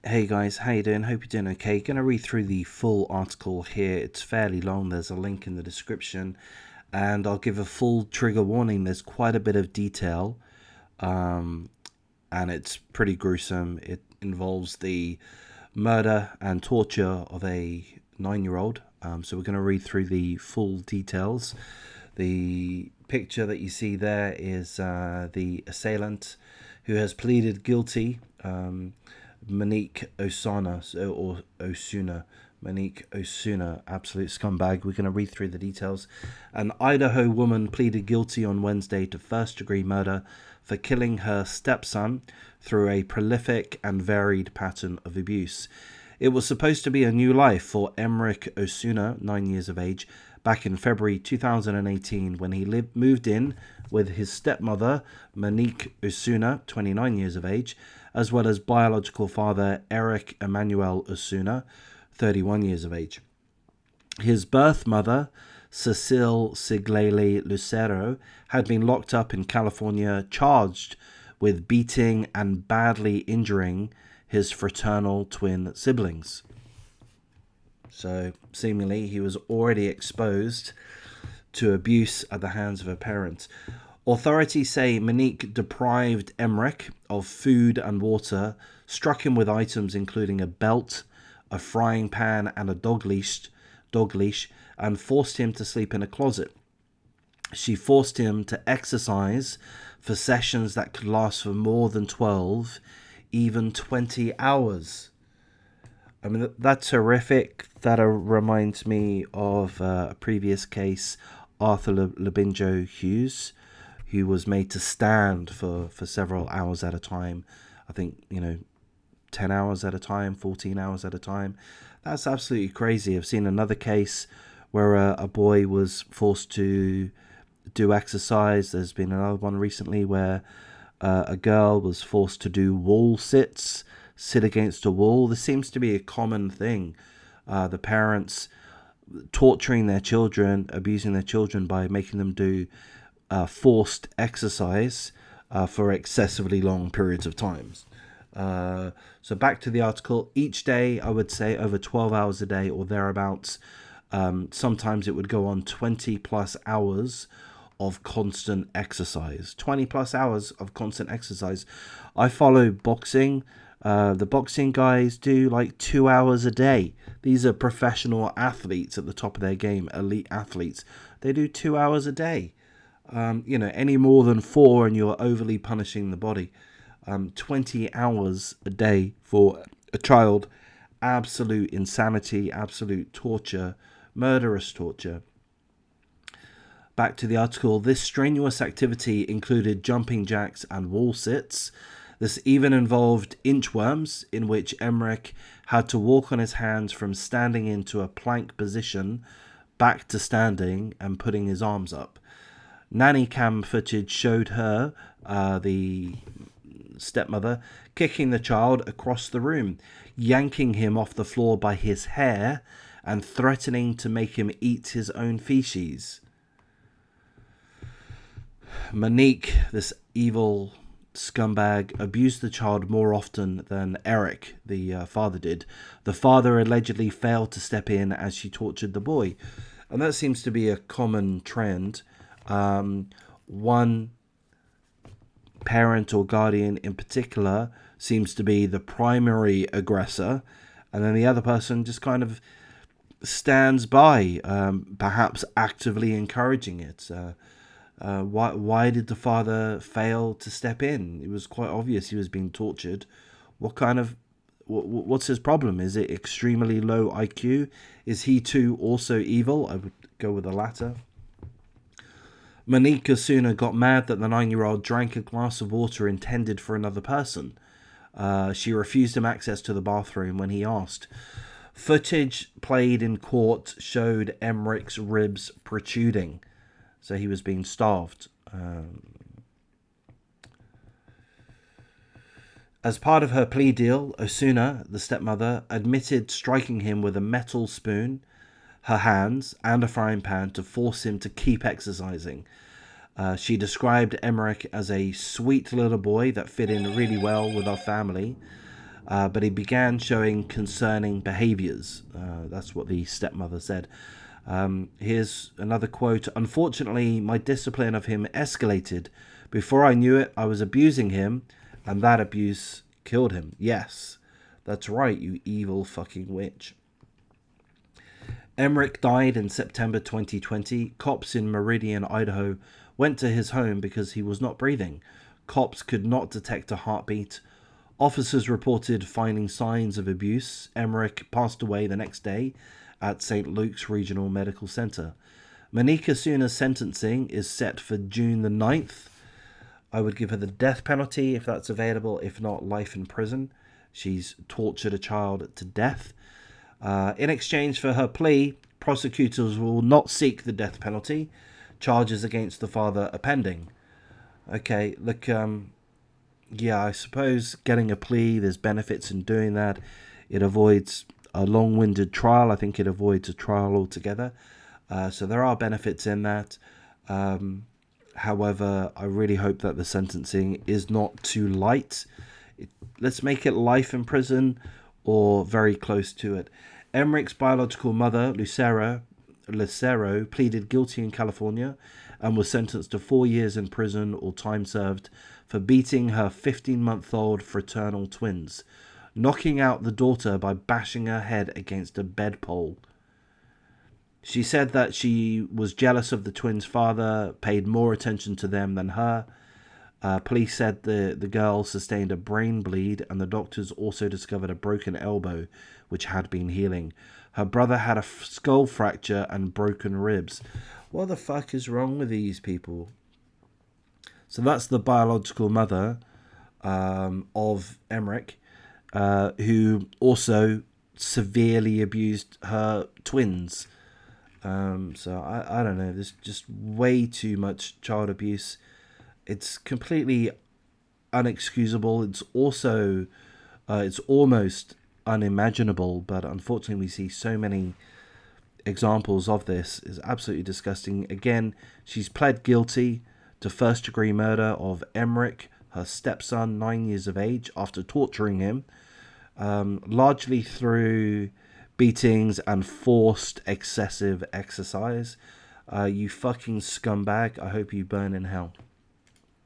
Hey guys, how you doing? Hope you're doing okay. Gonna read through the full article here. It's fairly long. There's a link in the description, and I'll give a full trigger warning. There's quite a bit of detail, and it's pretty gruesome. It involves the murder and torture of a 9-year-old. So we're gonna read through the full details. The picture that you see there is the assailant who has pleaded guilty. Emrik Osuna or Osuna. Emrik Osuna, absolute scumbag. We're going to read through the details. An Idaho woman pleaded guilty on Wednesday to first-degree murder for killing her stepson through a prolific and varied pattern of abuse. It was supposed to be a new life for Emrik Osuna, 9 years of age, back in February 2018 when he moved in with his stepmother, Emrik Osuna, 29 years of age, as well as biological father Emrik Emmanuel Osuna, 31 years of age. His birth mother, Cecile Siglele Lucero, had been locked up in California, charged with beating and badly injuring his fraternal twin siblings. So, seemingly, he was already exposed to abuse at the hands of her parents. Authorities say Emrik deprived Emrik of food and water, struck him with items including a belt, a frying pan, and a dog leash, and forced him to sleep in a closet. She forced him to exercise for sessions that could last for more than 12, even 20 hours. I mean, that's horrific. That reminds me of a previous case, Arthur Labinjo Hughes, who was made to stand for several hours at a time. I think, 10 hours at a time, 14 hours at a time. That's absolutely crazy. I've seen another case where a boy was forced to do exercise. There's been another one recently where a girl was forced to do wall sit against a wall. This seems to be a common thing. The parents torturing their children, abusing their children by making them do forced exercise for excessively long periods of times. So back to the article. Each day, I would say over 12 hours a day or thereabouts. Sometimes it would go on 20 plus hours of constant exercise. 20 plus hours of constant exercise. I follow boxing. The boxing guys do like 2 hours a day. These are professional athletes at the top of their game, elite athletes. They do 2 hours a day. Any more than 4 and you're overly punishing the body. 20 hours a day for a child. Absolute insanity, absolute torture, murderous torture. Back to the article. This strenuous activity included jumping jacks and wall sits. This even involved inchworms, in which Emrik had to walk on his hands from standing into a plank position back to standing and putting his arms up. Nanny cam footage showed her, the stepmother, kicking the child across the room, yanking him off the floor by his hair and threatening to make him eat his own feces. Monique, this evil scumbag, abused the child more often than Eric, the father, did. The father allegedly failed to step in as she tortured the boy. And that seems to be a common trend. One parent or guardian in particular seems to be the primary aggressor, and then the other person just kind of stands by, perhaps actively encouraging it. Why did the father fail to step in? It was quite obvious he was being tortured. What's his problem? Is it extremely low IQ? Is he too also evil? I would go with the latter. Emrik Osuna got mad that the 9-year-old drank a glass of water intended for another person. She refused him access to the bathroom when he asked. Footage played in court showed Emrik's ribs protruding, so he was being starved. As part of her plea deal, Osuna, the stepmother, admitted striking him with a metal spoon, her hands, and a frying pan to force him to keep exercising. She described Emrik as a sweet little boy that fit in really well with our family. but he began showing concerning behaviors. That's what the stepmother said. Here's another quote. Unfortunately, my discipline of him escalated. Before I knew it, I was abusing him, and that abuse killed him. Yes, that's right, you evil fucking witch. Emrik died in September 2020. Cops in Meridian, Idaho went to his home because he was not breathing. Cops could not detect a heartbeat. Officers reported finding signs of abuse. Emrik passed away the next day at St. Luke's Regional Medical Center. Emrik Osuna's sentencing is set for June the 9th. I would give her the death penalty if that's available, if not life in prison. She's tortured a child to death. In exchange for her plea, prosecutors will not seek the death penalty. Charges against the father are pending. Okay, look, yeah, I suppose getting a plea, there's benefits in doing that. It avoids a long-winded trial. I think it avoids a trial altogether. So there are benefits in that. However, I really hope that the sentencing is not too light. Let's make it life in prison or very close to it. Emrik's biological mother, Lucero, pleaded guilty in California and was sentenced to 4 years in prison or time served for beating her 15-month-old fraternal twins, knocking out the daughter by bashing her head against a bedpole. She said that she was jealous of the twins' father, paid more attention to them than her. Police said the girl sustained a brain bleed, and the doctors also discovered a broken elbow, which had been healing. Her brother had a skull fracture and broken ribs. What the fuck is wrong with these people? So that's the biological mother of Emrik, who also severely abused her twins. So I don't know. There's just way too much child abuse. It's completely unexcusable. It's also, it's almost unimaginable. But unfortunately, we see so many examples of this. It's absolutely disgusting. Again, she's pled guilty to first-degree murder of Emrik, her stepson, 9 years of age, after torturing him, largely through beatings and forced excessive exercise. You fucking scumbag. I hope you burn in hell.